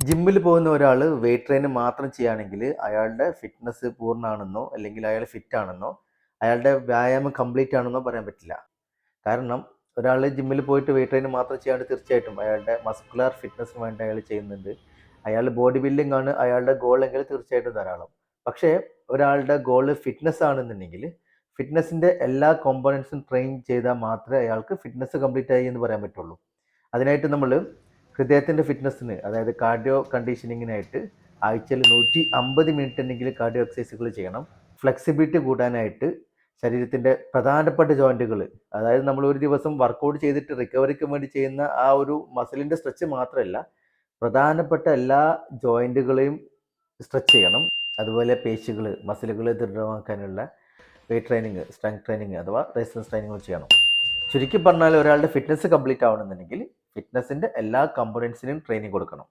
ജിമ്മിൽ പോകുന്ന ഒരാൾ വെയിറ്റ് ട്രെയിൻ മാത്രം ചെയ്യുകയാണെങ്കിൽ അയാളുടെ ഫിറ്റ്നസ് പൂർണ്ണമാണെന്നോ അല്ലെങ്കിൽ അയാൾ ഫിറ്റ് ആണെന്നോ അയാളുടെ വ്യായാമം കംപ്ലീറ്റ് ആണെന്നോ പറയാൻ പറ്റില്ല. കാരണം ഒരാൾ ജിമ്മിൽ പോയിട്ട് വെയിറ്റ് ട്രെയിൻ മാത്രം ചെയ്യാണ്ട് തീർച്ചയായിട്ടും അയാളുടെ മസ്കുലർ ഫിറ്റ്നസ്സിന് വേണ്ടി അയാൾ ചെയ്യുന്നുണ്ട്. അയാൾ ബോഡി ബിൽഡിംഗ് ആണ് അയാളുടെ ഗോൾ എങ്കിൽ തീർച്ചയായിട്ടും ധാരാളം. പക്ഷേ ഒരാളുടെ ഗോൾ ഫിറ്റ്നസ് ആണെന്നുണ്ടെങ്കിൽ ഫിറ്റ്നസിൻ്റെ എല്ലാ കോമ്പോണൻസും ട്രെയിൻ ചെയ്താൽ മാത്രമേ അയാൾക്ക് ഫിറ്റ്നസ് കംപ്ലീറ്റ് ആയി എന്ന് പറയാൻ പറ്റുള്ളൂ. അതിനായിട്ട് നമ്മൾ ഹൃദയത്തിൻ്റെ ഫിറ്റ്നസ്സിന്, അതായത് കാർഡിയോ കണ്ടീഷനിങ്ങിനായിട്ട് ആഴ്ചയിൽ 150 മിനിറ്റ് കാർഡിയോ എക്സസൈസുകൾ ചെയ്യണം. ഫ്ലെക്സിബിലിറ്റി കൂടാനായിട്ട് ശരീരത്തിൻ്റെ പ്രധാനപ്പെട്ട ജോയിൻറ്റുകൾ, അതായത് നമ്മൾ ഒരു ദിവസം വർക്കൗട്ട് ചെയ്തിട്ട് റിക്കവറിക്ക് വേണ്ടി ചെയ്യുന്ന ആ ഒരു മസിലിൻ്റെ സ്ട്രെച്ച് മാത്രമല്ല, പ്രധാനപ്പെട്ട എല്ലാ ജോയിൻറ്റുകളെയും സ്ട്രെച്ച് ചെയ്യണം. അതുപോലെ പേശികൾ, മസിലുകൾ ദൃഢമാക്കാനുള്ള വെയിറ്റ് ട്രെയിനിങ്, സ്ട്രെങ്ത് ട്രെയിനിങ് അഥവാ റെസിസ്റ്റൻസ് ട്രെയിനിങ്ങും ചെയ്യണം. ചുരുക്കി പറഞ്ഞാൽ ഒരാളുടെ ഫിറ്റ്നസ് കംപ്ലീറ്റ് ആവണമെന്നുണ്ടെങ്കിൽ ഫിറ്റ്നസിൻ്റെ എല്ലാ കമ്പോണൻസിനും ട്രെയിനിങ് കൊടുക്കണം.